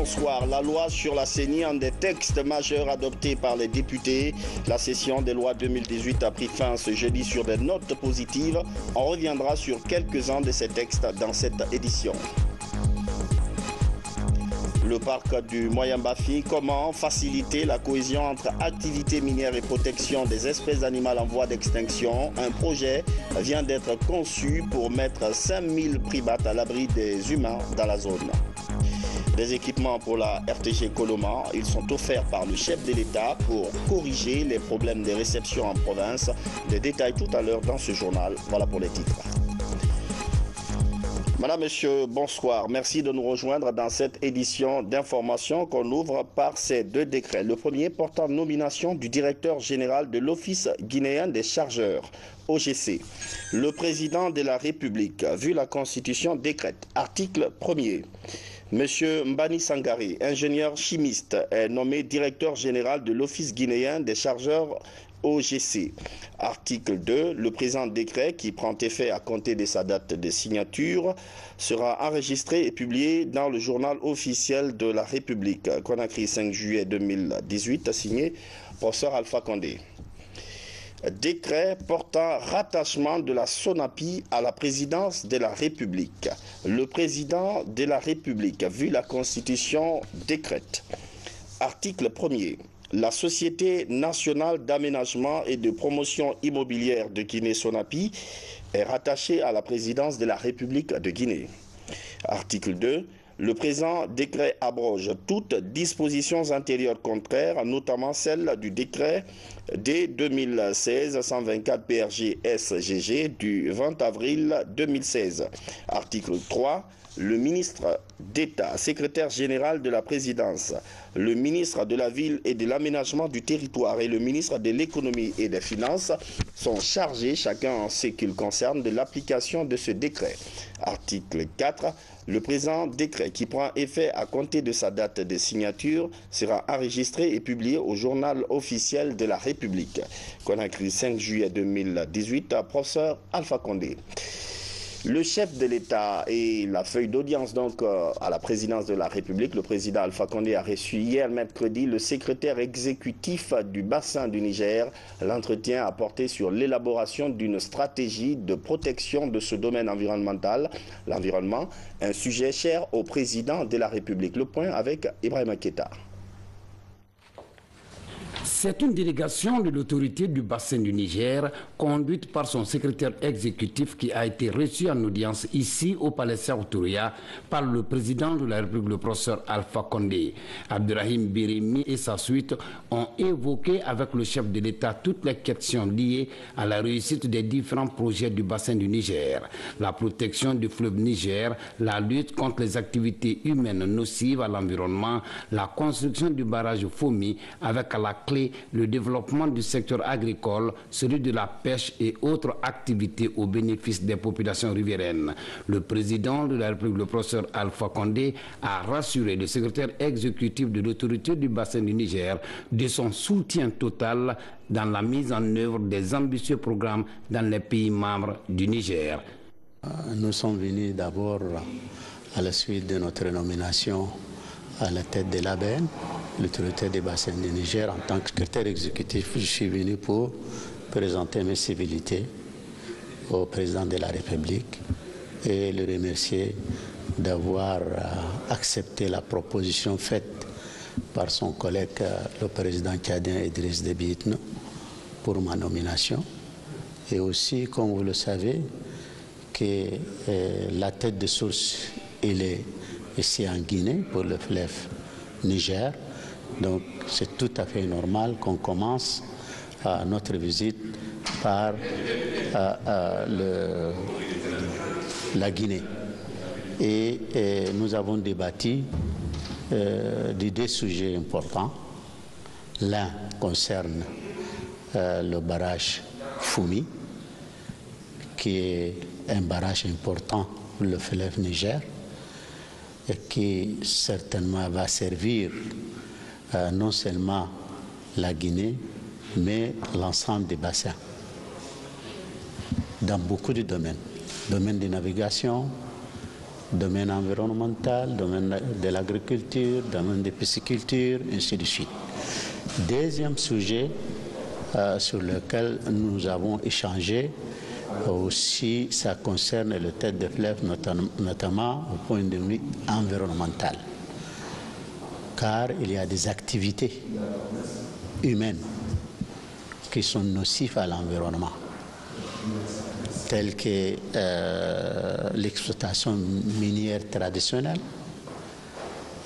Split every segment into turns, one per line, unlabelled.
bonsoir. La loi sur la CENI, un des textes majeurs adoptés par les députés. La session des lois 2018 a pris fin ce jeudi sur des notes positives. On reviendra sur quelques-uns de ces textes dans cette édition. Le parc du Moyen-Bafi, comment faciliter la cohésion entre activités minières et protection des espèces animales en voie d'extinction. Un projet vient d'être conçu pour mettre 5000 primates à l'abri des humains dans la zone. Des équipements pour la RTG Coloma, ils sont offerts par le chef de l'État pour corriger les problèmes de réception en province. Des détails tout à l'heure dans ce journal. Voilà pour les titres. Madame, Monsieur, bonsoir. Merci de nous rejoindre dans cette édition d'information qu'on ouvre par ces deux décrets. Le premier portant nomination du directeur général de l'Office guinéen des chargeurs, OGC. Le président de la République, vu la Constitution, décrète. Article 1er. Monsieur Mbani Sangari, ingénieur chimiste, est nommé directeur général de l'Office guinéen des chargeurs OGC. Article 2. Le présent décret, qui prend effet à compter de sa date de signature, sera enregistré et publié dans le journal officiel de la République. Conakry, 5 juillet 2018, signé professeur Alpha Condé. Décret portant rattachement de la SONAPI à la présidence de la République. Le président de la République, vu la Constitution, décrète. Article 1er. La Société nationale d'aménagement et de promotion immobilière de Guinée-Sonapi est rattachée à la présidence de la République de Guinée. Article 2. Le présent décret abroge toutes dispositions antérieures contraires, notamment celle du décret D 2016-124 PRG-SGG du 20 avril 2016. Article 3. Le ministre d'État, secrétaire général de la présidence, le ministre de la Ville et de l'Aménagement du territoire et le ministre de l'Économie et des Finances sont chargés, chacun en ce qui le concerne, de l'application de ce décret. Article 4. Le présent décret, qui prend effet à compter de sa date de signature, sera enregistré et publié au journal officiel de la République. Conakry, 5 juillet 2018, professeur Alpha Condé. Le chef de l'État et la feuille d'audience donc à la présidence de la République, le président Alpha Condé a reçu hier mercredi le secrétaire exécutif du bassin du Niger. L'entretien a porté sur l'élaboration d'une stratégie de protection de ce domaine environnemental, l'environnement, un sujet cher au président de la République. Le point avec Ibrahima Keita.
C'est une délégation de l'autorité du bassin du Niger, conduite par son secrétaire exécutif, qui a été reçue en audience ici au Palais Saoutouria par le président de la République, le professeur Alpha Condé. Abderrahim Birimi et sa suite ont évoqué avec le chef de l'État toutes les questions liées à la réussite des différents projets du bassin du Niger. La protection du fleuve Niger, la lutte contre les activités humaines nocives à l'environnement, la construction du barrage Fomi avec à la clé le développement du secteur agricole, celui de la pêche et autres activités au bénéfice des populations riveraines. Le président de la République, le professeur Alpha Condé, a rassuré le secrétaire exécutif de l'autorité du bassin du Niger de son soutien total dans la mise en œuvre des ambitieux programmes dans les pays membres du Niger.
Nous sommes venus d'abord à la suite de notre nomination à la tête de l'ABN, l'autorité des bassins du Niger. En tant que secrétaire exécutif, je suis venu pour présenter mes civilités au président de la République et le remercier d'avoir accepté la proposition faite par son collègue, le président tchadien Idriss Déby Itno, pour ma nomination. Et aussi, comme vous le savez, que la tête de source, il est ici en Guinée pour le fleuve Niger. Donc c'est tout à fait normal qu'on commence notre visite par la Guinée. Et nous avons débattu de deux sujets importants. L'un concerne le barrage Foumi, qui est un barrage important pour le fleuve Niger, et qui certainement va servir non seulement la Guinée, mais l'ensemble des bassins, dans beaucoup de domaines. Domaine de navigation, domaine environnemental, domaine de l'agriculture, domaine de pisciculture, ainsi de suite. Deuxième sujet sur lequel nous avons échangé, aussi ça concerne le tête de fleuve, notamment au point de vue environnemental. Car il y a des activités humaines qui sont nocives à l'environnement, telles que l'exploitation minière traditionnelle,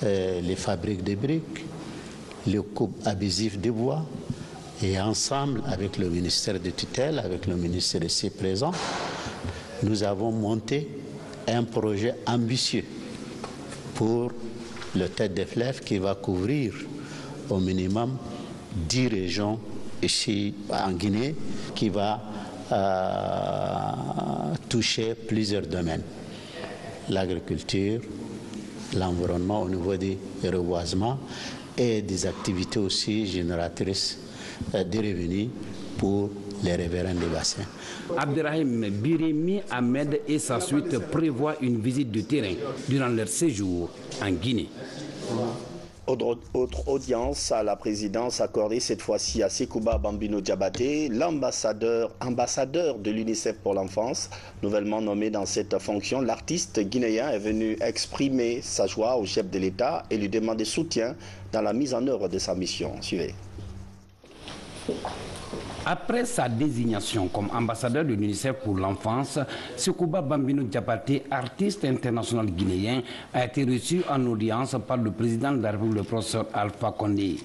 les fabriques de briques, le coupe abusif de bois, et ensemble avec le ministère de tutelle, avec le ministère ici présent, nous avons monté un projet ambitieux pour le tête de fleuve qui va couvrir au minimum 10 régions ici en Guinée, qui va toucher plusieurs domaines. L'agriculture, l'environnement au niveau des reboisements et des activités aussi génératrices de revenus pour les riverains du bassin.
Abderrahim Birimi Ahmed et sa suite prévoient une visite de terrain durant leur séjour en Guinée.
Autre audience à la présidence accordée cette fois-ci à Sekouba Bambino Diabaté, l'ambassadeur de l'UNICEF pour l'enfance, nouvellement nommé dans cette fonction. L'artiste guinéen est venu exprimer sa joie au chef de l'État et lui demander soutien dans la mise en œuvre de sa mission. Suivez.
Après sa désignation comme ambassadeur de l'UNICEF pour l'enfance, Sekouba Bambino Diabaté, artiste international guinéen, a été reçu en audience par le président de la République, le professeur Alpha Condé.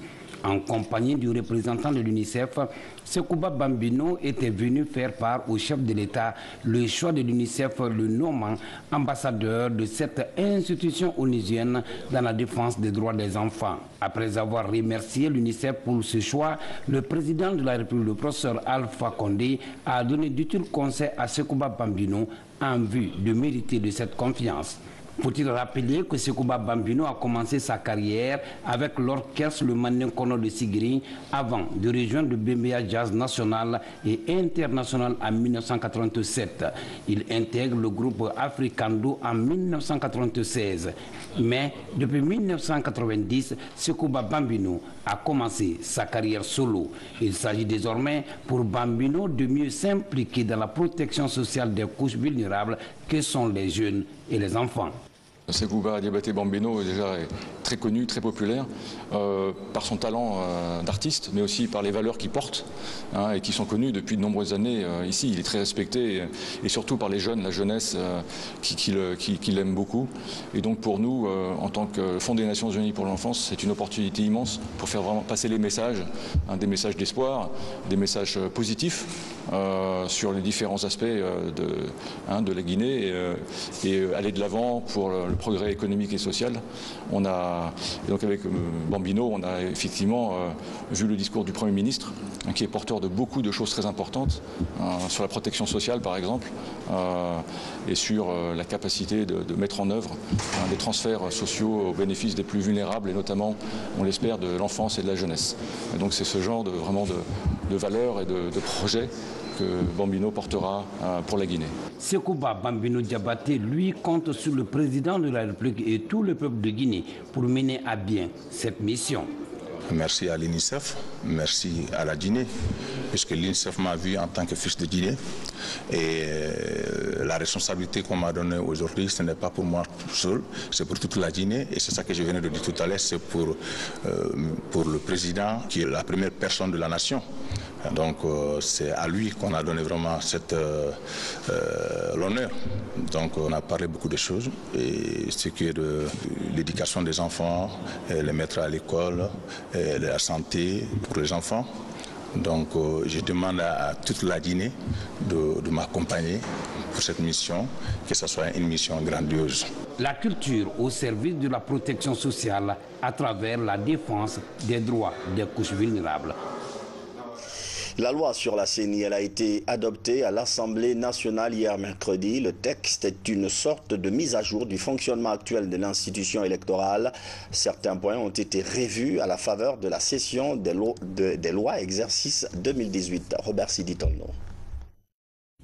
En compagnie du représentant de l'UNICEF, Sekouba Bambino était venu faire part au chef de l'État le choix de l'UNICEF le nommant ambassadeur de cette institution onusienne dans la défense des droits des enfants. Après avoir remercié l'UNICEF pour ce choix, le président de la République, le professeur Alpha Condé, a donné d'utiles conseils à Sekouba Bambino en vue de mériter de cette confiance. Faut-il rappeler que Sekouba Bambino a commencé sa carrière avec l'orchestre Le Manding Kono de Sigiri avant de rejoindre le Bembeya Jazz National et International en 1987. Il intègre le groupe Africando en 1996. Mais depuis 1990, Sekouba Bambino a commencé sa carrière solo. Il s'agit désormais pour Bambino de mieux s'impliquer dans la protection sociale des couches vulnérables que sont les jeunes et les enfants.
Sekouba Diabaté Bambino est déjà très connu, très populaire par son talent d'artiste, mais aussi par les valeurs qu'il porte et qui sont connues depuis de nombreuses années ici. Il est très respecté et surtout par les jeunes, la jeunesse qui l'aime beaucoup. Et donc pour nous, en tant que Fonds des Nations Unies pour l'enfance, c'est une opportunité immense pour faire vraiment passer les messages, des messages d'espoir, des messages positifs sur les différents aspects de la Guinée et aller de l'avant pour le progrès économique et social. Et donc avec Bambino, on a effectivement vu le discours du Premier ministre, qui est porteur de beaucoup de choses très importantes, sur la protection sociale par exemple, et sur la capacité de mettre en œuvre des transferts sociaux au bénéfice des plus vulnérables, et notamment, on l'espère, de l'enfance et de la jeunesse. Et donc c'est ce genre de valeurs et de projets que Bambino portera pour la Guinée.
Sekouba Bambino Diabaté, lui, compte sur le président de la République et tout le peuple de Guinée pour mener à bien cette mission.
Merci à l'UNICEF, merci à la Guinée, puisque l'UNICEF m'a vu en tant que fils de Guinée. Et la responsabilité qu'on m'a donnée aujourd'hui, ce n'est pas pour moi tout seul, c'est pour toute la Guinée. Et c'est ça que je venais de dire tout à l'heure, c'est pour le président, qui est la première personne de la nation. Donc c'est à lui qu'on a donné vraiment l'honneur. Donc on a parlé beaucoup de choses, et ce qui est de l'éducation des enfants, les mettre à l'école, la santé pour les enfants. Donc je demande à toute la Guinée de m'accompagner pour cette mission, que ce soit une mission grandiose.
La culture au service de la protection sociale à travers la défense des droits des couches vulnérables.
La loi sur la CENI, elle a été adoptée à l'Assemblée nationale hier mercredi. Le texte est une sorte de mise à jour du fonctionnement actuel de l'institution électorale. Certains points ont été revus à la faveur de la session des lois exercice 2018. Robert Siditonno.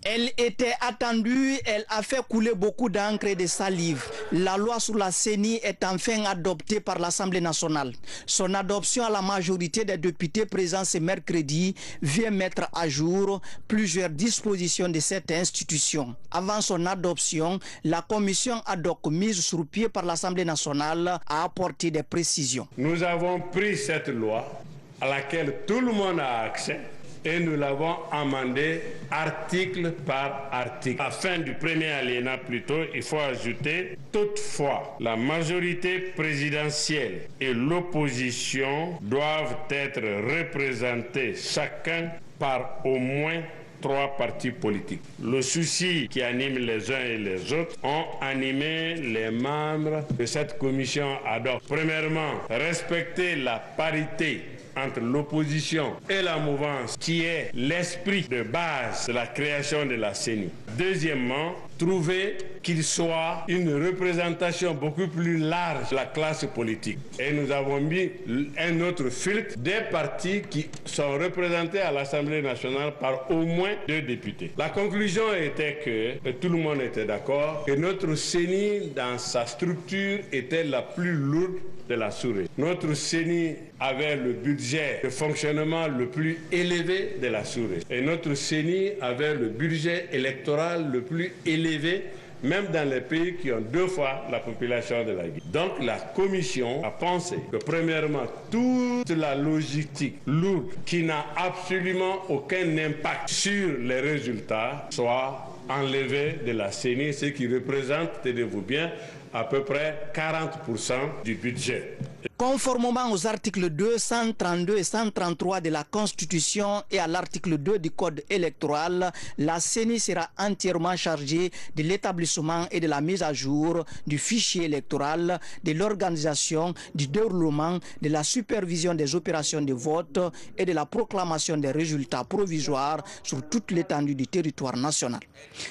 Elle était attendue, elle a fait couler beaucoup d'encre et de salive. La loi sur la CENI est enfin adoptée par l'Assemblée nationale. Son adoption à la majorité des députés présents ce mercredi vient mettre à jour plusieurs dispositions de cette institution. Avant son adoption, la commission ad hoc mise sur pied par l'Assemblée nationale a apporté des précisions.
Nous avons pris cette loi à laquelle tout le monde a accès et nous l'avons amendée article par article. À la fin du premier alinéa plutôt, il faut ajouter « Toutefois, la majorité présidentielle et l'opposition doivent être représentés chacun par au moins 3 partis politiques. » Le souci qui anime les uns et les autres ont animé les membres de cette commission ad hoc. Premièrement, respecter la parité entre l'opposition et la mouvance, qui est l'esprit de base de la création de la CENI. Deuxièmement, trouver qu'il soit une représentation beaucoup plus large de la classe politique. Et nous avons mis un autre filtre des partis qui sont représentés à l'Assemblée nationale par au moins 2 députés. La conclusion était que, et tout le monde était d'accord, que notre CENI, dans sa structure, était la plus lourde de la sous-région. Notre CENI avait le budget de fonctionnement le plus élevé de la sous-région. Et notre CENI avait le budget électoral le plus élevé, même dans les pays qui ont 2 fois la population de la Guinée. Donc la commission a pensé que premièrement, toute la logistique lourde qui n'a absolument aucun impact sur les résultats soit enlevée de la CENI, ce qui représente, tenez-vous bien, à peu près 40% du budget.
Conformément aux articles 232 et 133 de la Constitution et à l'article 2 du Code électoral, la CENI sera entièrement chargée de l'établissement et de la mise à jour du fichier électoral, de l'organisation, du déroulement, de la supervision des opérations de vote et de la proclamation des résultats provisoires sur toute l'étendue du territoire national.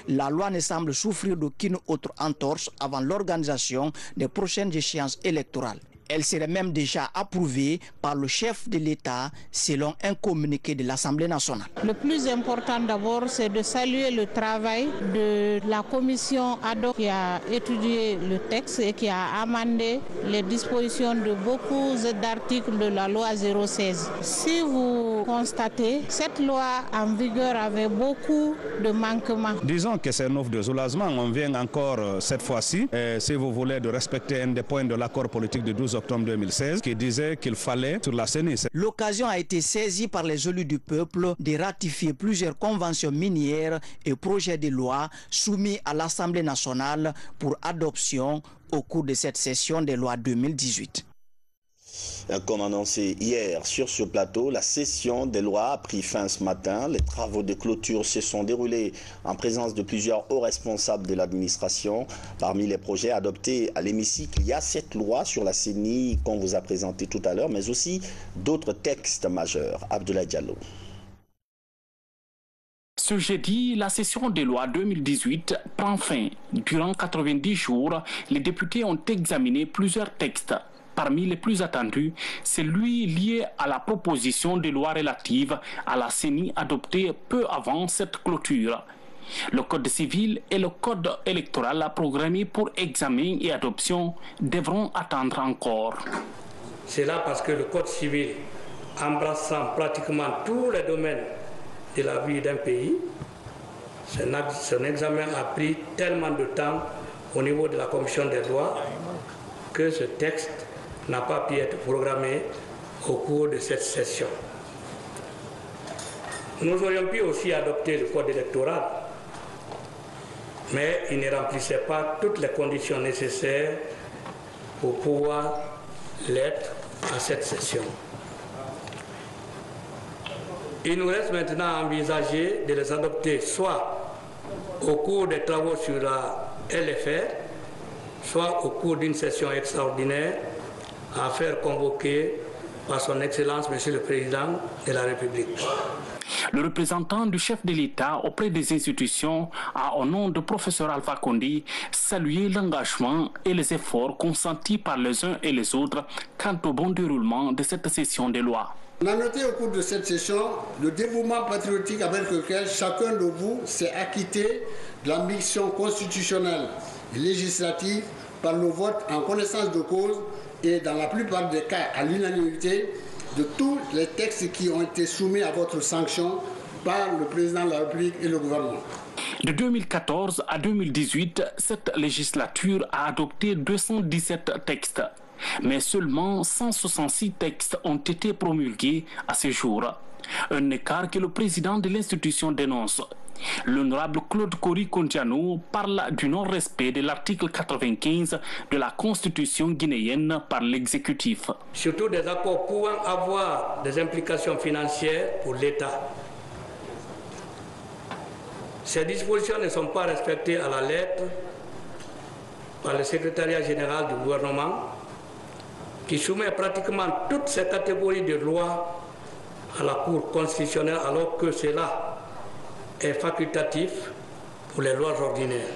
La loi ne semble souffrir d'aucune autre entorse avant l'organisation des prochaines échéances électorales. Elle serait même déjà approuvée par le chef de l'État selon un communiqué de l'Assemblée nationale.
Le plus important d'abord, c'est de saluer le travail de la commission ad hoc qui a étudié le texte et qui a amendé les dispositions de beaucoup d'articles de la loi 016. Si vous constatez, cette loi en vigueur avait beaucoup de manquements.
Disons que c'est une offre de soulagement. On vient encore cette fois-ci, si vous voulez, de respecter un des points de l'accord politique de 12 octobre 2016 qui disait qu'il fallait sur la CENI.
L'occasion a été saisie par les élus du peuple de ratifier plusieurs conventions minières et projets de loi soumis à l'Assemblée nationale pour adoption au cours de cette session des lois 2018.
Comme annoncé hier sur ce plateau, la session des lois a pris fin ce matin. Les travaux de clôture se sont déroulés en présence de plusieurs hauts responsables de l'administration. Parmi les projets adoptés à l'hémicycle, il y a cette loi sur la CENI qu'on vous a présentée tout à l'heure, mais aussi d'autres textes majeurs. Abdoulaye Diallo.
Ce jeudi, la session des lois 2018 prend fin. Durant 90 jours, les députés ont examiné plusieurs textes. Parmi les plus attendus, celui lié à la proposition de loi relative à la CENI adoptée peu avant cette clôture. Le Code civil et le Code électoral programmés pour examen et adoption devront attendre encore.
C'est là parce que le Code civil, embrassant pratiquement tous les domaines de la vie d'un pays, son examen a pris tellement de temps au niveau de la commission des lois que ce texte n'a pas pu être programmé au cours de cette session. Nous aurions pu aussi adopter le code électoral, mais il ne remplissait pas toutes les conditions nécessaires pour pouvoir l'être à cette session. Il nous reste maintenant à envisager de les adopter soit au cours des travaux sur la LFR, soit au cours d'une session extraordinaire à faire convoquer par son Excellence, Monsieur le Président de la République.
Le représentant du chef de l'État auprès des institutions a, au nom de professeur Alpha Condé, salué l'engagement et les efforts consentis par les uns et les autres quant au bon déroulement de cette session des lois.
On a noté au cours de cette session le dévouement patriotique avec lequel chacun de vous s'est acquitté de la mission constitutionnelle et législative par le vote en connaissance de cause et dans la plupart des cas à l'unanimité de tous les textes qui ont été soumis à votre sanction par le président de la République et le gouvernement.
De 2014 à 2018, cette législature a adopté 217 textes. Mais seulement 166 textes ont été promulgués à ce jour. Un écart que le président de l'institution dénonce. L'honorable Claude Kori-Kondianou parle du non-respect de l'article 95 de la Constitution guinéenne par l'exécutif.
Surtout des accords pouvant avoir des implications financières pour l'État. Ces dispositions ne sont pas respectées à la lettre par le secrétariat général du gouvernement, qui soumet pratiquement toutes ces catégories de lois à la Cour constitutionnelle, alors que cela est facultatif pour les lois ordinaires.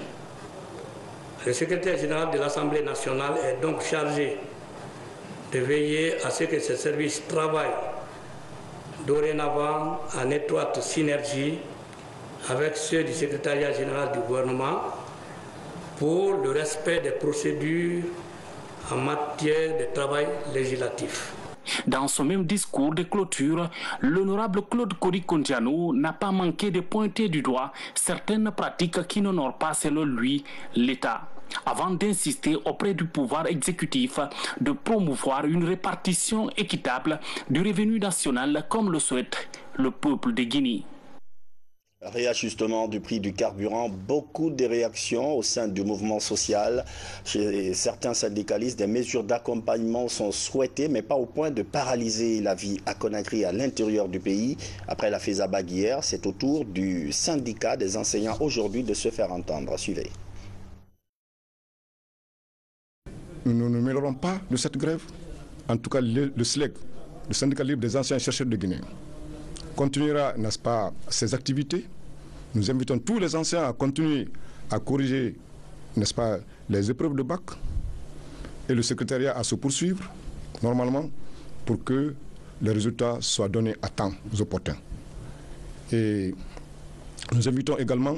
Le secrétaire général de l'Assemblée nationale est donc chargé de veiller à ce que ces services travaillent dorénavant en étroite synergie avec ceux du secrétariat général du gouvernement pour le respect des procédures en matière de travail législatif.
Dans son même discours de clôture, l'honorable Claude Kori-Kondianou n'a pas manqué de pointer du doigt certaines pratiques qui n'honorent pas, selon lui, l'État, avant d'insister auprès du pouvoir exécutif de promouvoir une répartition équitable du revenu national comme le souhaite le peuple de Guinée.
Réajustement du prix du carburant, beaucoup de réactions au sein du mouvement social. Chez certains syndicalistes, des mesures d'accompagnement sont souhaitées, mais pas au point de paralyser la vie à Conakry à l'intérieur du pays. Après la FESABAG hier, c'est au tour du syndicat des enseignants aujourd'hui de se faire entendre. Suivez.
Nous ne nous mêlerons pas de cette grève. En tout cas, le SLEG, le syndicat libre des anciens chercheurs de Guinée, continuera, n'est-ce pas, ses activités. Nous invitons tous les anciens à continuer à corriger, n'est-ce pas, les épreuves de bac et le secrétariat à se poursuivre normalement pour que les résultats soient donnés à temps opportuns. Et nous invitons également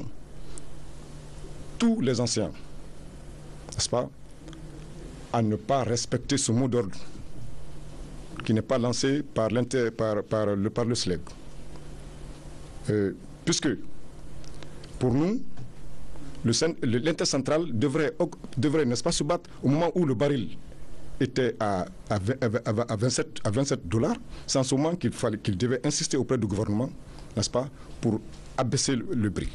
tous les anciens, n'est-ce pas, à ne pas respecter ce mot d'ordre qui n'est pas lancé par le SLEG. Puisque pour nous, l'intercentral devrait, n'est-ce pas, se battre au moment où le baril était à 27 $, c'est en ce moment qu'il devait insister auprès du gouvernement, n'est-ce pas, pour abaisser le prix.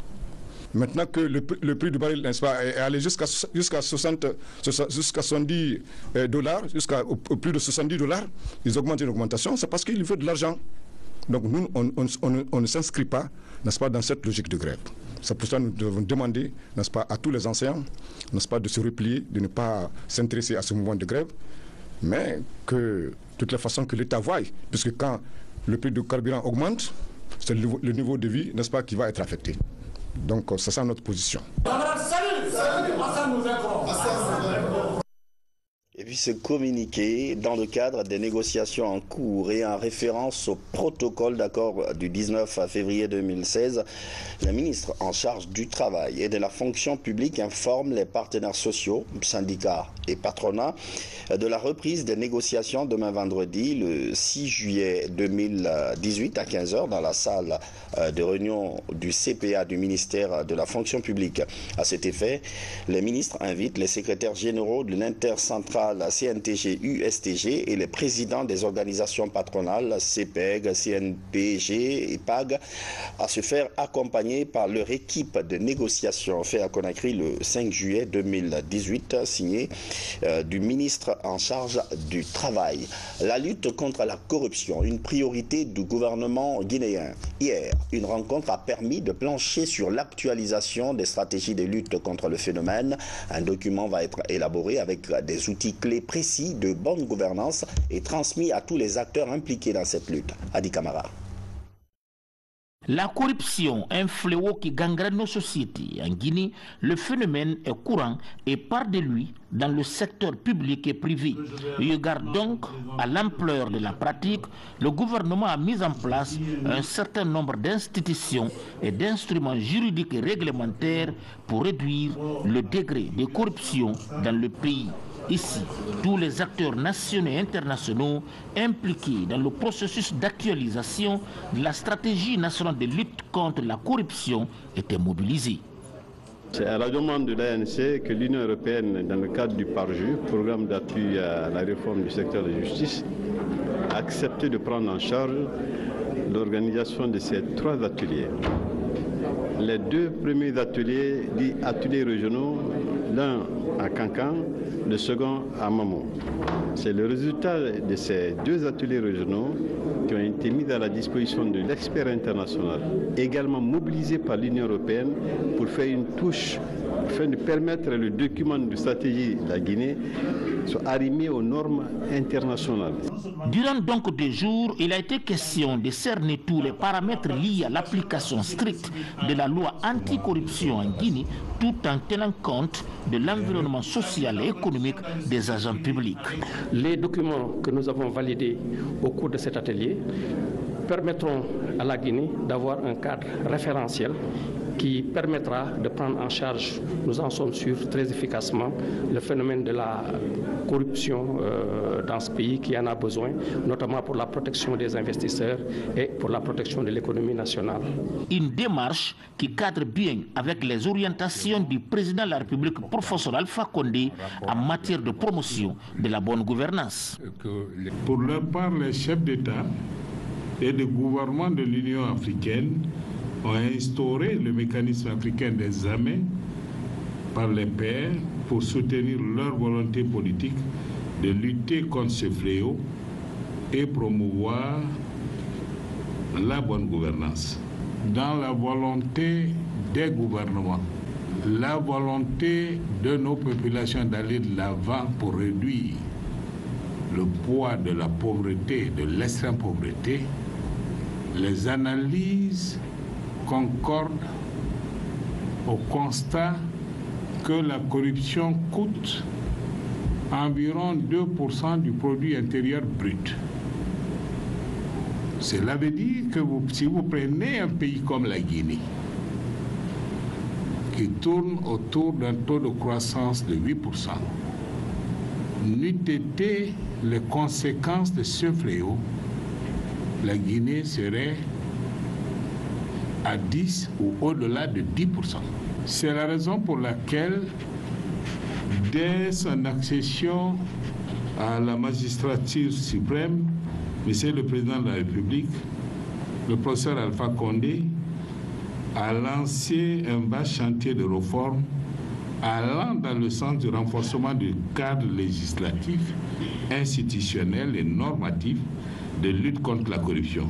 Maintenant que le prix du baril, n'est-ce pas, est allé jusqu'à 70 $, jusqu'au plus de 70 $, ils augmentent une augmentation, c'est parce qu'ils veulent de l'argent. Donc nous, on ne s'inscrit pas, n'est-ce pas, dans cette logique de grève. C'est pour ça que nous devons demander, n'est-ce pas, à tous les enseignants, n'est-ce pas, de se replier, de ne pas s'intéresser à ce mouvement de grève, mais que, de toutes les façons, que l'État voie, puisque quand le prix du carburant augmente, c'est le niveau de vie, n'est-ce pas, qui va être affecté. Donc c'est ça notre position.
Et puis ce communiqué dans le cadre des négociations en cours et en référence au protocole d'accord du 19 février 2016, la ministre en charge du travail et de la fonction publique informe les partenaires sociaux, syndicats et patronats de la reprise des négociations demain vendredi, le 6 juillet 2018 à 15 h dans la salle de réunion du CPA du ministère de la fonction publique. À cet effet, les ministres invitent les secrétaires généraux de l'intercentrale CNTG, USTG et les présidents des organisations patronales CPEG, CNPG et PAG à se faire accompagner par leur équipe de négociation fait à Conakry le 5 juillet 2018, signé du ministre en charge du travail. La lutte contre la corruption, une priorité du gouvernement guinéen. Hier, une rencontre a permis de plancher sur l'actualisation des stratégies de lutte contre le phénomène. Un document va être élaboré avec des outils clés précis de bonne gouvernance et transmis à tous les acteurs impliqués dans cette lutte. Adi Kamara.
La corruption, un fléau qui gangrène nos sociétés. En Guinée, le phénomène est courant et part de lui dans le secteur public et privé. Eu égard donc à l'ampleur de la pratique, le gouvernement a mis en place un certain nombre d'institutions et d'instruments juridiques et réglementaires pour réduire le degré de corruption dans le pays. Ici, tous les acteurs nationaux et internationaux impliqués dans le processus d'actualisation de la stratégie nationale de lutte contre la corruption étaient mobilisés.
C'est à la demande de l'ANC que l'Union européenne, dans le cadre du PARJU, programme d'appui à la réforme du secteur de la justice, a accepté de prendre en charge l'organisation de ces 3 ateliers. Les 2 premiers ateliers, dits ateliers régionaux, l'un à Cancan, le second à Mamo. C'est le résultat de ces 2 ateliers régionaux qui ont été mis à la disposition de l'expert international, également mobilisé par l'Union européenne pour faire une touche, afin de permettre le document de stratégie de la Guinée soit arrimé aux normes internationales.
Durant donc 2 jours, il a été question de cerner tous les paramètres liés à l'application stricte de la loi anticorruption en Guinée, tout en tenant compte de l'environnement social et économique des agents publics.
Les documents que nous avons validés au cours de cet atelier permettront à la Guinée d'avoir un cadre référentiel qui permettra de prendre en charge, nous en sommes sûrs, très efficacement, le phénomène de la corruption dans ce pays qui en a besoin, notamment pour la protection des investisseurs et pour la protection de l'économie nationale.
Une démarche qui cadre bien avec les orientations du président de la République, professeur Alpha Condé, en matière de promotion de la bonne gouvernance.
Pour leur part, les chefs d'État et de gouvernement de l'Union africaine ont instauré le mécanisme africain des examens par les pairs pour soutenir leur volonté politique de lutter contre ce fléau et promouvoir la bonne gouvernance. Dans la volonté des gouvernements, la volonté de nos populations d'aller de l'avant pour réduire le poids de la pauvreté, de l'extrême pauvreté, les analyses concorde au constat que la corruption coûte environ 2% du produit intérieur brut. Cela veut dire que si vous prenez un pays comme la Guinée, qui tourne autour d'un taux de croissance de 8%, n'eût été les conséquences de ce fléau, la Guinée serait à 10 ou au-delà de 10%. C'est la raison pour laquelle, dès son accession à la magistrature suprême, Monsieur le Président de la République, le professeur Alpha Condé, a lancé un vaste chantier de réforme allant dans le sens du renforcement du cadre législatif, institutionnel et normatif de lutte contre la corruption,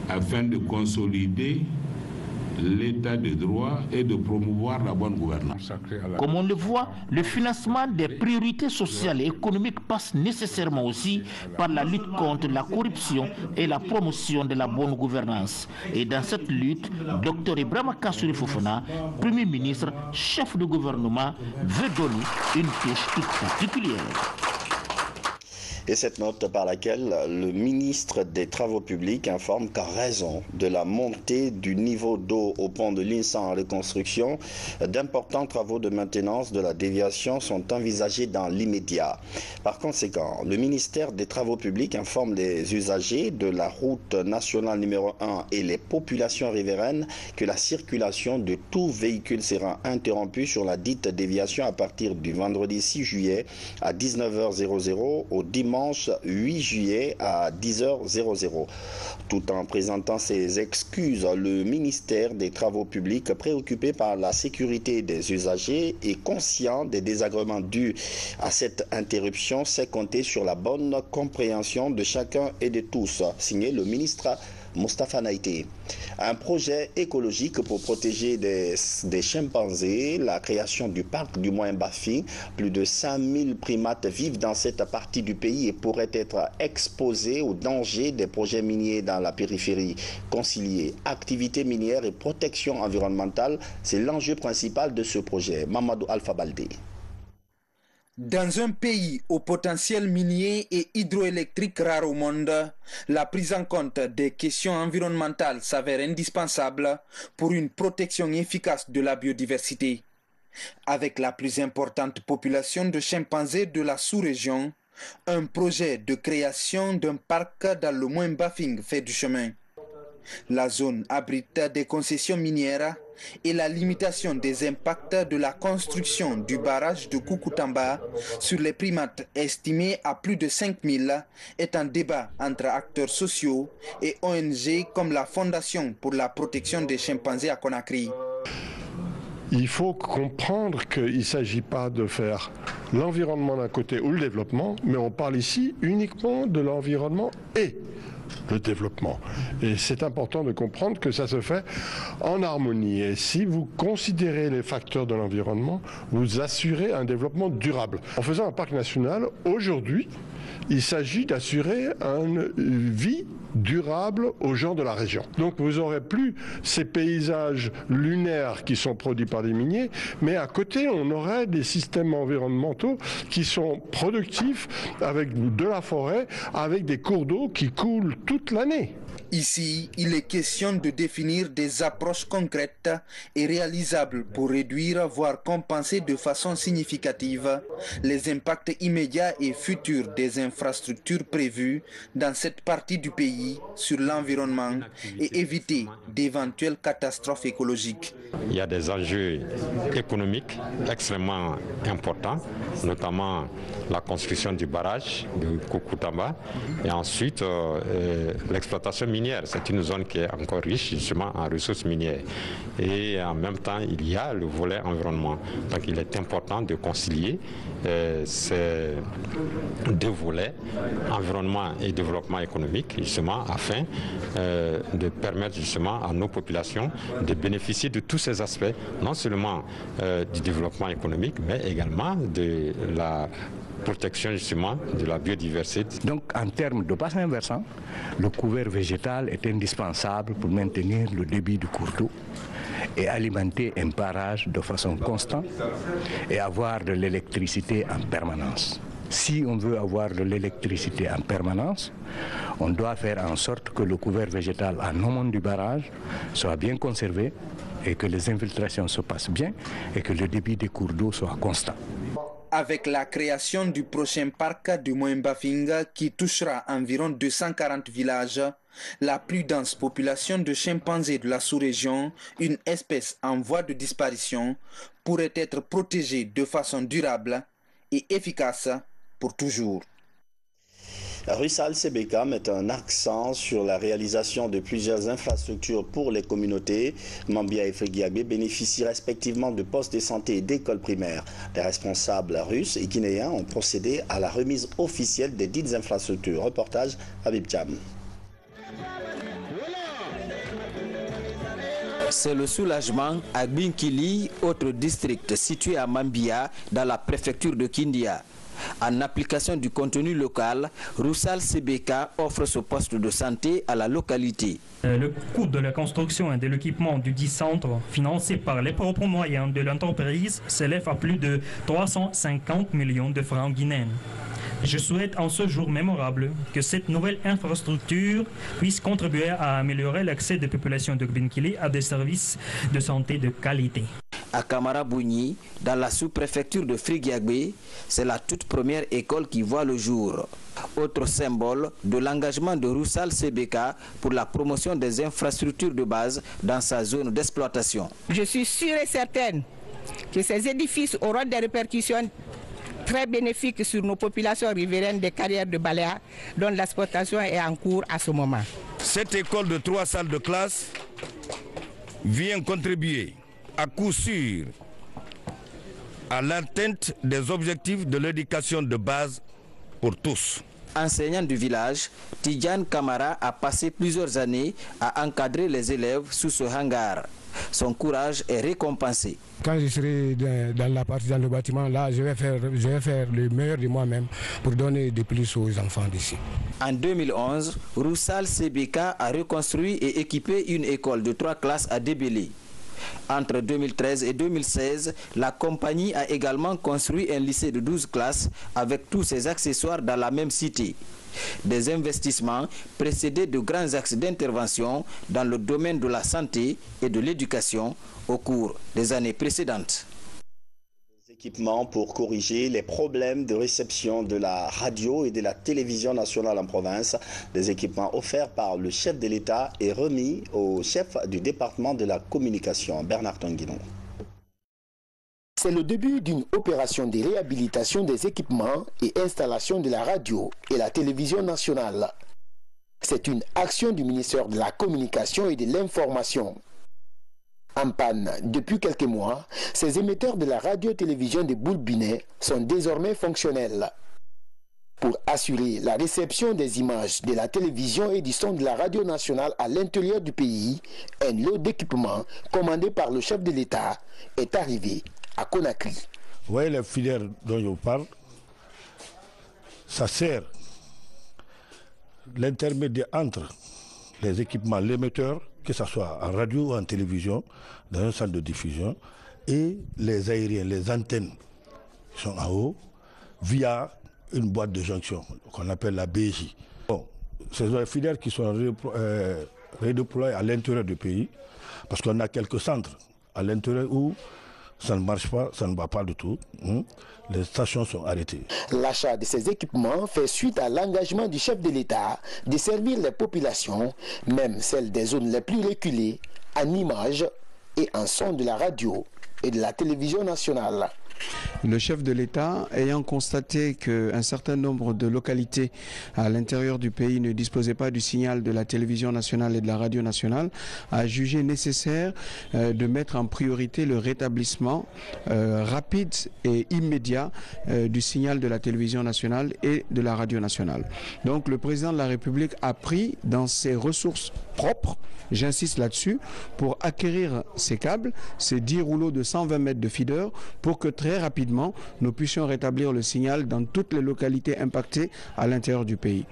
afin de consolider l'état de droit et de promouvoir la bonne gouvernance.
Comme on le voit, le financement des priorités sociales et économiques passe nécessairement aussi par la lutte contre la corruption et la promotion de la bonne gouvernance. Et dans cette lutte, Dr Ibrahima Kassouri Fofana, Premier ministre, chef de gouvernement, veut donner une touche toute particulière.
Et cette note par laquelle le ministre des Travaux publics informe qu'en raison de la montée du niveau d'eau au pont de l'Insa en reconstruction, d'importants travaux de maintenance de la déviation sont envisagés dans l'immédiat. Par conséquent, le ministère des Travaux publics informe les usagers de la route nationale numéro 1 et les populations riveraines que la circulation de tout véhicule sera interrompue sur la dite déviation à partir du vendredi 6 juillet à 19h00 au dimanche 8 juillet à 10h00. Tout en présentant ses excuses, le ministère des Travaux publics, préoccupé par la sécurité des usagers et conscient des désagréments dus à cette interruption, sait compter sur la bonne compréhension de chacun et de tous. Signé le ministre Mustafa Naïté. Un projet écologique pour protéger des chimpanzés, la création du parc du Mouin-Bafi. Plus de 5000 primates vivent dans cette partie du pays et pourraient être exposés aux dangers des projets miniers dans la périphérie. Concilier activité minière et protection environnementale, c'est l'enjeu principal de ce projet. Mamadou Alpha Baldé.
Dans un pays au potentiel minier et hydroélectrique rare au monde, la prise en compte des questions environnementales s'avère indispensable pour une protection efficace de la biodiversité. Avec la plus importante population de chimpanzés de la sous-région, un projet de création d'un parc dans le Mouin-Bafing fait du chemin. La zone abrite des concessions minières et la limitation des impacts de la construction du barrage de Koukutamba sur les primates estimés à plus de 5000 est un débat entre acteurs sociaux et ONG comme la Fondation pour la protection des chimpanzés à Conakry.
Il faut comprendre qu'il ne s'agit pas de faire l'environnement d'un côté ou le développement, mais on parle ici uniquement de l'environnement et le développement. Et c'est important de comprendre que ça se fait en harmonie. Et si vous considérez les facteurs de l'environnement, vous assurez un développement durable. En faisant un parc national, aujourd'hui, il s'agit d'assurer une vie durable aux gens de la région. Donc vous n'aurez plus ces paysages lunaires qui sont produits par les miniers, mais à côté on aurait des systèmes environnementaux qui sont productifs avec de la forêt, avec des cours d'eau qui coulent toute l'année.
Ici, il est question de définir des approches concrètes et réalisables pour réduire, voire compenser de façon significative les impacts immédiats et futurs des infrastructures prévues dans cette partie du pays sur l'environnement et éviter d'éventuelles catastrophes écologiques.
Il y a des enjeux économiques extrêmement importants, notamment la construction du barrage de Koukutamba et ensuite l'exploitation minière. C'est une zone qui est encore riche justement en ressources minières. Et en même temps, il y a le volet environnement. Donc il est important de concilier ces deux volets, environnement et développement économique, justement, afin de permettre justement à nos populations de bénéficier de tous ces aspects, non seulement du développement économique, mais également de la protection justement de la biodiversité.
Donc en termes de bassin versant, le couvert végétal est indispensable pour maintenir le débit du cours d'eau et alimenter un barrage de façon constante et avoir de l'électricité en permanence. Si on veut avoir de l'électricité en permanence, on doit faire en sorte que le couvert végétal en amont du barrage soit bien conservé et que les infiltrations se passent bien et que le débit des cours d'eau soit constant.
Avec la création du prochain parc du Mouin-Bafing qui touchera environ 240 villages, la plus dense population de chimpanzés de la sous-région, une espèce en voie de disparition, pourrait être protégée de façon durable et efficace pour toujours.
Russal Sebeka met un accent sur la réalisation de plusieurs infrastructures pour les communautés. Mambia et Frigiagbe bénéficient respectivement de postes de santé et d'écoles primaires. Les responsables russes et guinéens ont procédé à la remise officielle des dites infrastructures. Reportage Habib Cham.
C'est le soulagement à Binkili, autre district situé à Mambia, dans la préfecture de Kindia. En application du contenu local, Russal Sebeka offre ce poste de santé à la localité.
Le coût de la construction et de l'équipement du dit centre, financé par les propres moyens de l'entreprise, s'élève à plus de 350 millions de francs guinéens. Je souhaite en ce jour mémorable que cette nouvelle infrastructure puisse contribuer à améliorer l'accès des populations de Binkili à des services de santé de qualité.
À Kamarabougni, dans la sous-préfecture de Frigiagbe, c'est la toute première école qui voit le jour. Autre symbole de l'engagement de Russal Sebeka pour la promotion des infrastructures de base dans sa zone d'exploitation.
Je suis sûre et certaine que ces édifices auront des répercussions très bénéfiques sur nos populations riveraines des carrières de Baléa, dont l'exploitation est en cours à ce moment.
Cette école de 3 salles de classe vient contribuer à coup sûr à l'atteinte des objectifs de l'éducation de base pour tous.
Enseignant du village, Tidjane Kamara a passé plusieurs années à encadrer les élèves sous ce hangar. Son courage est récompensé.
Quand je serai dans le bâtiment, là, je vais faire le meilleur de moi-même pour donner de plus aux enfants d'ici.
En 2011, Roussal Sebeka a reconstruit et équipé une école de 3 classes à Débélé. Entre 2013 et 2016, la compagnie a également construit un lycée de 12 classes avec tous ses accessoires dans la même cité. Des investissements précédés de grands axes d'intervention dans le domaine de la santé et de l'éducation au cours des années précédentes.
Équipements pour corriger les problèmes de réception de la radio et de la télévision nationale en province. Des équipements offerts par le chef de l'État et remis au chef du département de la communication, Bernard Tonguinon.
C'est le début d'une opération de réhabilitation des équipements et installation de la radio et la télévision nationale. C'est une action du ministère de la Communication et de l'Information. En panne depuis quelques mois, ces émetteurs de la radio-télévision de Boulbinet sont désormais fonctionnels. Pour assurer la réception des images de la télévision et du son de la radio nationale à l'intérieur du pays, un lot d'équipements commandé par le chef de l'État est arrivé à Conakry.
Vous voyez les filières dont je vous parle, ça sert l'intermédiaire entre les équipements, l'émetteur, que ce soit en radio ou en télévision, dans un centre de diffusion, et les aériens, les antennes qui sont en haut, via une boîte de jonction qu'on appelle la BJ. Bon, ce sont les filières qui sont redéployées à l'intérieur du pays, parce qu'on a quelques centres à l'intérieur où ça ne marche pas, ça ne va pas du tout. Les stations sont arrêtées.
L'achat de ces équipements fait suite à l'engagement du chef de l'État de servir les populations, même celles des zones les plus reculées, en images et en son de la radio et de la télévision nationale.
Le chef de l'État, ayant constaté qu'un certain nombre de localités à l'intérieur du pays ne disposaient pas du signal de la télévision nationale et de la radio nationale, a jugé nécessaire de mettre en priorité le rétablissement rapide et immédiat du signal de la télévision nationale et de la radio nationale. Donc le président de la République a pris dans ses ressources propres, j'insiste là-dessus, pour acquérir ces câbles, ces 10 rouleaux de 120 mètres de feeder, pour que très rapidement nous puissions rétablir le signal dans toutes les localités impactées à l'intérieur du pays.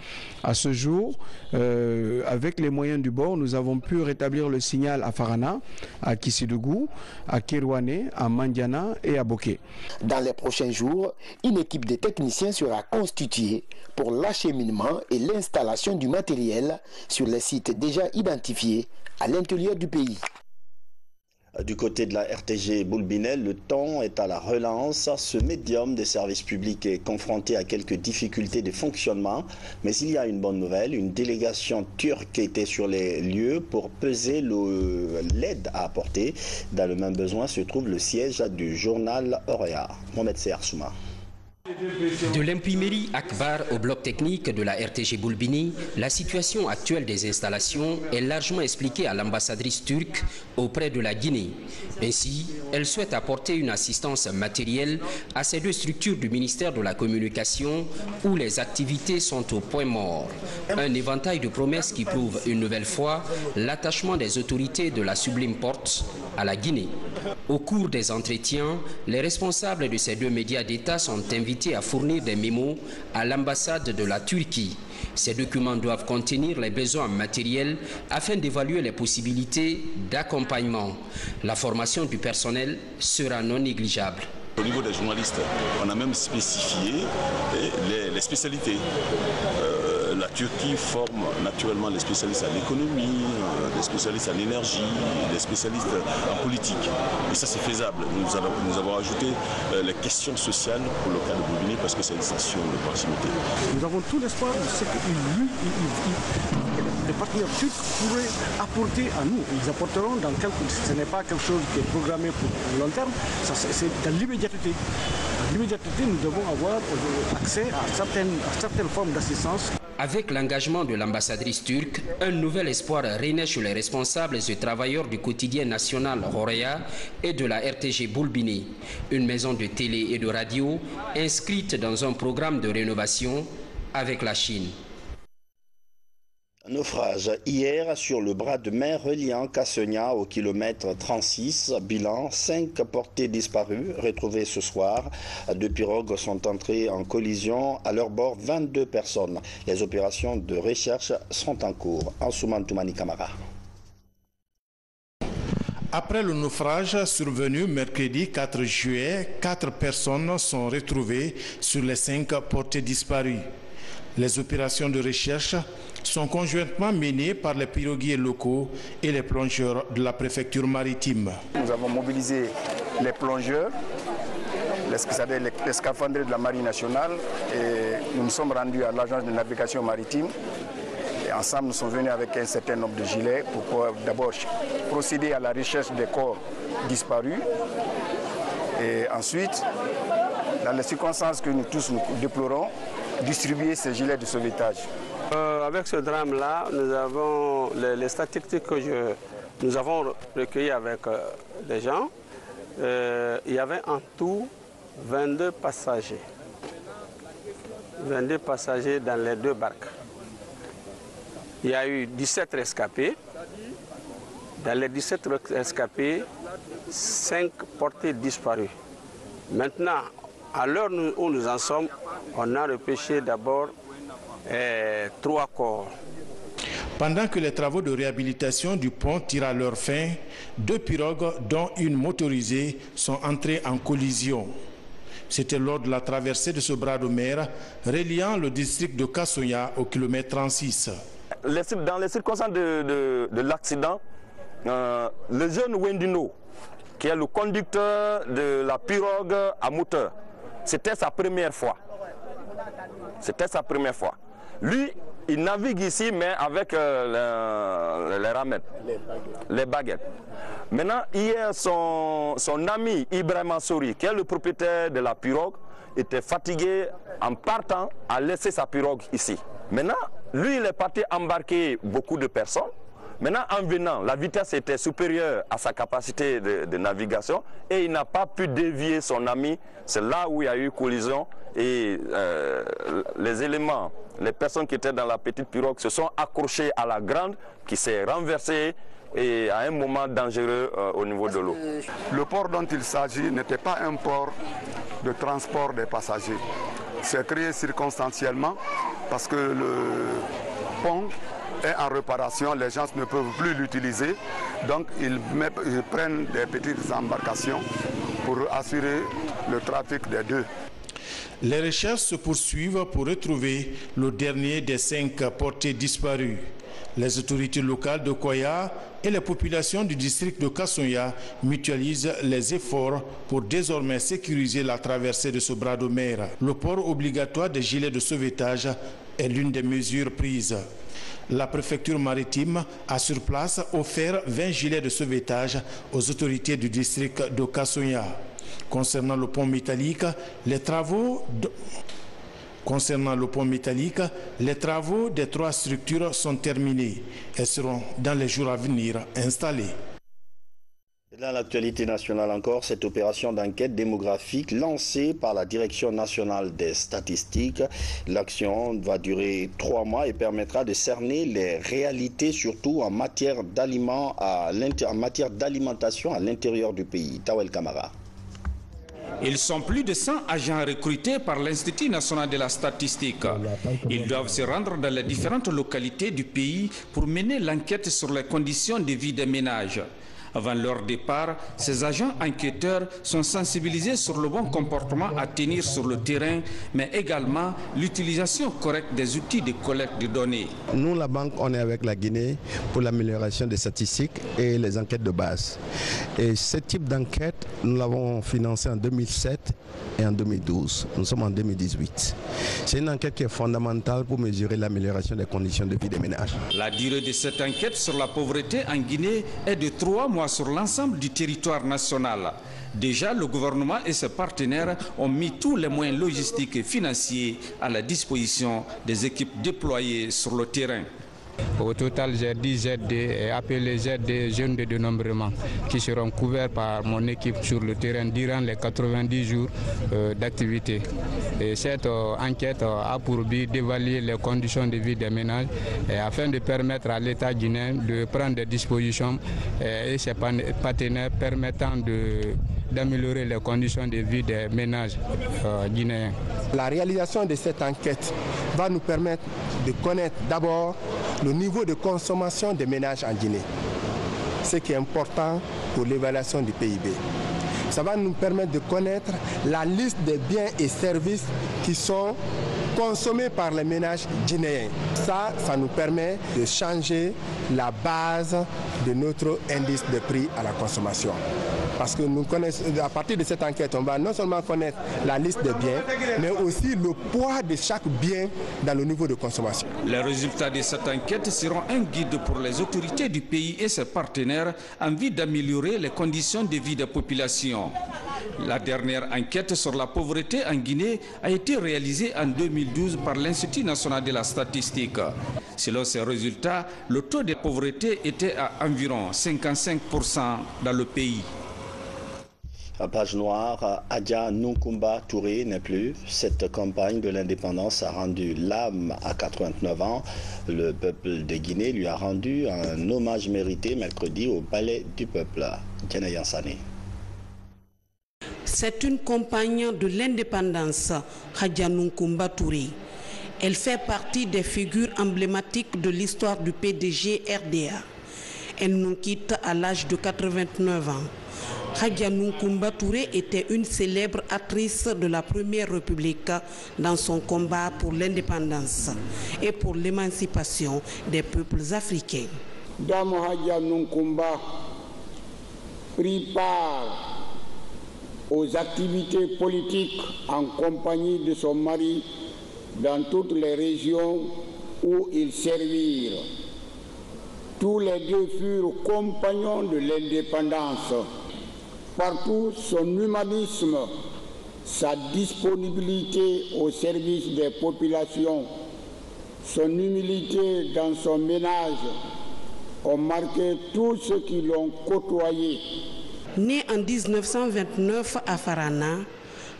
À ce jour, avec les moyens du bord, nous avons pu rétablir le signal à Farana, à Kissidougou, à Kirouané, à Mandiana et à Boké.
Dans les prochains jours, une équipe de techniciens sera constituée pour l'acheminement et l'installation du matériel sur les sites déjà identifiés à l'intérieur du pays.
Du côté de la RTG Boulbinet, le temps est à la relance. Ce médium des services publics est confronté à quelques difficultés de fonctionnement. Mais il y a une bonne nouvelle. Une délégation turque était sur les lieux pour peser l'aide à apporter. Dans le même besoin se trouve le siège du journal Auréa. Mohamed Souma.
De l'imprimerie Akbar au bloc technique de la RTG Boulbini, la situation actuelle des installations est largement expliquée à l'ambassadrice turque auprès de la Guinée. Ainsi, elle souhaite apporter une assistance matérielle à ces deux structures du ministère de la Communication où les activités sont au point mort. Un éventail de promesses qui prouve une nouvelle fois l'attachement des autorités de la Sublime Porte à la Guinée. Au cours des entretiens, les responsables de ces deux médias d'État sont invités à fournir des mémos à l'ambassade de la Turquie. Ces documents doivent contenir les besoins matériels afin d'évaluer les possibilités d'accompagnement. La formation du personnel sera non négligeable.
Au niveau des journalistes, on a même spécifié les spécialités. La Turquie forme naturellement les spécialistes à l'économie, les spécialistes à l'énergie, les spécialistes en politique. Et ça, c'est faisable. Nous avons ajouté les questions sociales pour le cas de Boulbini parce que c'est une station de proximité.
Nous avons tout l'espoir de ce que les partenaires turcs pourraient apporter à nous. Ils apporteront ce n'est pas quelque chose qui est programmé pour le long terme, c'est dans l'immédiateté. Dans l'immédiateté, nous devons avoir accès à certaines formes d'assistance.
Avec l'engagement de l'ambassadrice turque, un nouvel espoir renaît chez les responsables et travailleurs du quotidien national Auréa et de la RTG Boulbini, une maison de télé et de radio inscrite dans un programme de rénovation avec la Chine.
Naufrage hier sur le bras de mer reliant Kassonia au kilomètre 36. Bilan, 5 portées disparues retrouvées ce soir. 2 pirogues sont entrées en collision. À leur bord, 22 personnes. Les opérations de recherche sont en cours. Ansouman Toumani Kamara.
Après le naufrage survenu mercredi 4 juillet, 4 personnes sont retrouvées sur les 5 portées disparues. Les opérations de recherche sont conjointement menées par les piroguiers locaux et les plongeurs de la préfecture maritime.
Nous avons mobilisé les plongeurs, les scaphandriers de la Marine nationale, et nous nous sommes rendus à l'agence de navigation maritime. Et ensemble, nous sommes venus avec un certain nombre de gilets pour d'abord procéder à la recherche des corps disparus. Et ensuite, dans les circonstances que nous tous nous déplorons, distribuer ces gilets de sauvetage.
Avec ce drame-là, nous avons les statistiques que nous avons recueillies avec les gens. Il y avait en tout 22 passagers. 22 passagers dans les 2 barques. Il y a eu 17 rescapés. Dans les 17 rescapés, 5 portées disparues. Maintenant, à l'heure où nous en sommes, on a repêché d'abord 3 corps.
Pendant que les travaux de réhabilitation du pont tirent à leur fin, 2 pirogues, dont une motorisée, sont entrées en collision. C'était lors de la traversée de ce bras de mer reliant le district de Kassonia au kilomètre 36.
Dans les circonstances de l'accident, le jeune Wendino, qui est le conducteur de la pirogue à moteur, c'était sa première fois. C'était sa première fois. Lui, il navigue ici, mais avec les ramettes, les baguettes. Maintenant, hier, son ami Ibrahim Ansori, qui est le propriétaire de la pirogue, était fatigué en partant, a laissé sa pirogue ici. Maintenant, lui, il est parti embarquer beaucoup de personnes. Maintenant, en venant, la vitesse était supérieure à sa capacité de navigation et il n'a pas pu dévier son ami. C'est là où il y a eu collision et les éléments, les personnes qui étaient dans la petite pirogue se sont accrochées à la grande qui s'est renversée et à un moment dangereux au niveau de l'eau.
Le port dont il s'agit n'était pas un port de transport des passagers. C'est créé circonstanciellement parce que le pont est en réparation, les gens ne peuvent plus l'utiliser, donc ils prennent des petites embarcations pour assurer le trafic des 2.
Les recherches se poursuivent pour retrouver le dernier des 5 portés disparus. Les autorités locales de Koya et les populations du district de Kassonia mutualisent les efforts pour désormais sécuriser la traversée de ce bras de mer. Le port obligatoire des gilets de sauvetage est l'une des mesures prises. La préfecture maritime a sur place offert 20 gilets de sauvetage aux autorités du district de Kassonia. Concernant le pont métallique, les travaux des 3 structures sont terminés et seront dans les jours à venir installées.
Dans l'actualité nationale encore, cette opération d'enquête démographique lancée par la Direction nationale des statistiques. L'action va durer 3 mois et permettra de cerner les réalités, surtout en matière d'alimentation à l'intérieur du pays. Tawel Kamara.
Ils sont plus de 100 agents recrutés par l'Institut national de la statistique. Ils doivent se rendre dans les différentes localités du pays pour mener l'enquête sur les conditions de vie des ménages. Avant leur départ, ces agents enquêteurs sont sensibilisés sur le bon comportement à tenir sur le terrain, mais également l'utilisation correcte des outils de collecte de données.
Nous, la banque, on est avec la Guinée pour l'amélioration des statistiques et les enquêtes de base. Et ce type d'enquête, nous l'avons financé en 2007 et en 2012. Nous sommes en 2018. C'est une enquête qui est fondamentale pour mesurer l'amélioration des conditions de vie des ménages.
La durée de cette enquête sur la pauvreté en Guinée est de 3 mois sur l'ensemble du territoire national. Déjà, le gouvernement et ses partenaires ont mis tous les moyens logistiques et financiers à la disposition des équipes déployées sur le terrain.
Au total, j'ai 10 ZD et appelés ZD jeunes de dénombrement qui seront couverts par mon équipe sur le terrain durant les 90 jours d'activité. Et cette enquête a pour but d'évaluer les conditions de vie des ménages et afin de permettre à l'État guinéen de prendre des dispositions et ses partenaires permettant d'améliorer les conditions de vie des ménages guinéens.
La réalisation de cette enquête va nous permettre de connaître d'abord le niveau de consommation des ménages en Guinée, ce qui est important pour l'évaluation du PIB. Ça va nous permettre de connaître la liste des biens et services qui sont consommés par les ménages guinéens. Ça nous permet de changer la base de notre indice de prix à la consommation. Parce que nous connaissons, à partir de cette enquête, on va non seulement connaître la liste des biens, mais aussi le poids de chaque bien dans le niveau de consommation.
Les résultats de cette enquête seront un guide pour les autorités du pays et ses partenaires en vue d'améliorer les conditions de vie des populations. La dernière enquête sur la pauvreté en Guinée a été réalisée en 2012 par l'Institut national de la statistique. Selon ces résultats, le taux de pauvreté était à environ 55% dans le pays.
Page noire, Adja Nunkumba Touré n'est plus. Cette campagne de l'indépendance a rendu l'âme à 89 ans. Le peuple de Guinée lui a rendu un hommage mérité mercredi au Palais du Peuple. Diana Yansane.
C'est une compagne de l'indépendance, Adja Nunkumba Touré. Elle fait partie des figures emblématiques de l'histoire du PDG RDA. Elle nous quitte à l'âge de 89 ans. Adja Nunkumba Touré était une célèbre actrice de la Première République dans son combat pour l'indépendance et pour l'émancipation des peuples africains.
Dame Adja Nunkumba prit part aux activités politiques en compagnie de son mari dans toutes les régions où ils servirent. Tous les deux furent compagnons de l'indépendance. Partout, son humanisme, sa disponibilité au service des populations, son humilité dans son ménage ont marqué tous ceux qui l'ont côtoyé.
Née en 1929 à Farana,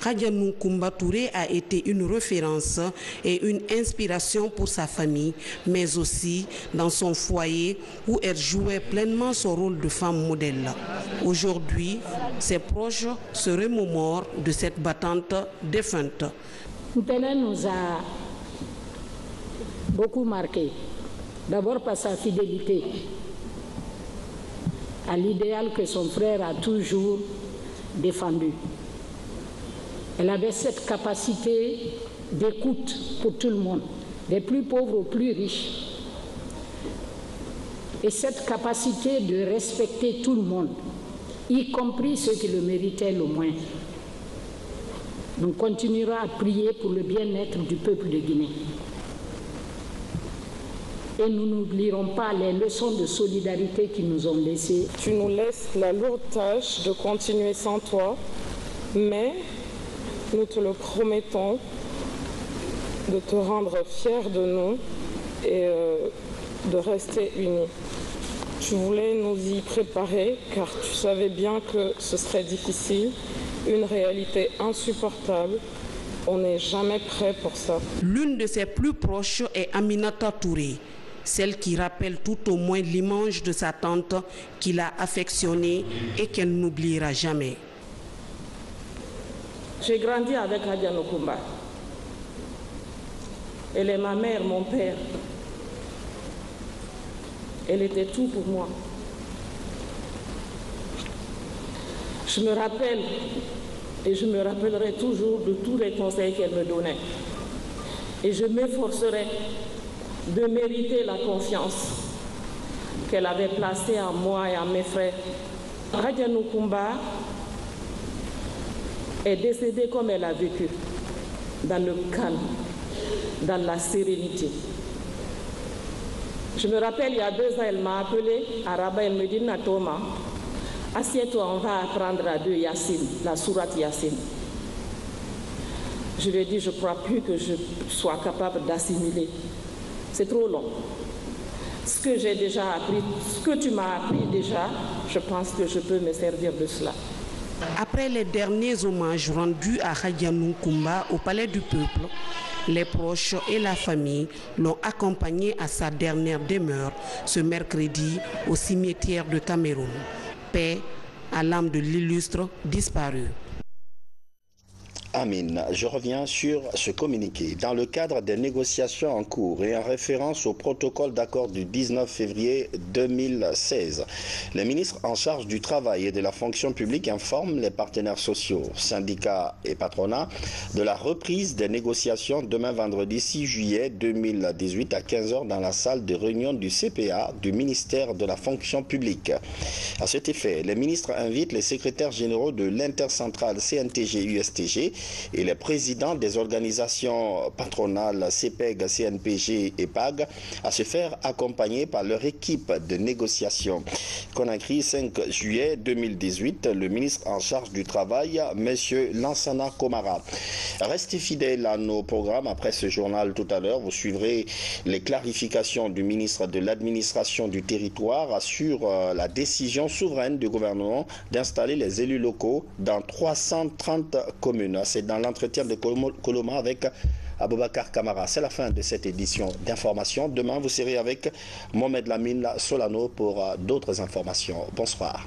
Adja Nunkumba Touré a été une référence et une inspiration pour sa famille, mais aussi dans son foyer où elle jouait pleinement son rôle de femme modèle. Aujourd'hui, ses proches se remémorent de cette battante défunte.
Mpene nous a beaucoup marqué, d'abord par sa fidélité à l'idéal que son frère a toujours défendu. Elle avait cette capacité d'écoute pour tout le monde, des plus pauvres aux plus riches. Et cette capacité de respecter tout le monde, y compris ceux qui le méritaient le moins. Nous continuerons à prier pour le bien-être du peuple de Guinée. Et nous n'oublierons pas les leçons de solidarité qu'ils nous ont laissées.
Tu nous laisses la lourde tâche de continuer sans toi, mais nous te le promettons de te rendre fier de nous et de rester unis. Tu voulais nous y préparer car tu savais bien que ce serait difficile, une réalité insupportable. On n'est jamais prêt pour ça.
L'une de ses plus proches est Aminata Touré, celle qui rappelle tout au moins l'image de sa tante qui l'a affectionnée et qu'elle n'oubliera jamais.
J'ai grandi avec Adja Nunkumba. Elle est ma mère, mon père. Elle était tout pour moi. Je me rappelle et je me rappellerai toujours de tous les conseils qu'elle me donnait. Et je m'efforcerai de mériter la confiance qu'elle avait placée en moi et en mes frères. Adja Nunkumba est décédée comme elle a vécu, dans le calme, dans la sérénité. Je me rappelle, il y a 2 ans, elle m'a appelé à Rabat, elle me dit, Natoma, assieds-toi, on va apprendre à 2 Yassine, la sourate Yassine. Je lui ai dit, je ne crois plus que je sois capable d'assimiler. C'est trop long. ce que j'ai déjà appris, ce que tu m'as appris déjà, je pense que je peux me servir de cela.
Après les derniers hommages rendus à Hadja Nunkumba au Palais du Peuple, les proches et la famille l'ont accompagné à sa dernière demeure ce mercredi au cimetière de Cameroun. Paix à l'âme de l'illustre disparu.
Amine, je reviens sur ce communiqué. Dans le cadre des négociations en cours et en référence au protocole d'accord du 19 février 2016, les ministres en charge du travail et de la fonction publique informent les partenaires sociaux, syndicats et patronats de la reprise des négociations demain vendredi 6 juillet 2018 à 15h dans la salle de réunion du CPA du ministère de la fonction publique. À cet effet, les ministres invitent les secrétaires généraux de l'intercentrale CNTG-USTG et les présidents des organisations patronales CPEG, CNPG et PAG à se faire accompagner par leur équipe de négociation. Conakry, 5 juillet 2018, le ministre en charge du travail, M. Lansana Komara. Restez fidèles à nos programmes. Après ce journal tout à l'heure, vous suivrez les clarifications du ministre de l'administration du territoire sur la décision souveraine du gouvernement d'installer les élus locaux dans 330 communes. C'est dans l'entretien de Coloma avec Aboubakar Kamara. C'est la fin de cette édition d'information. Demain, vous serez avec Mohamed Lamine Solano pour d'autres informations. Bonsoir.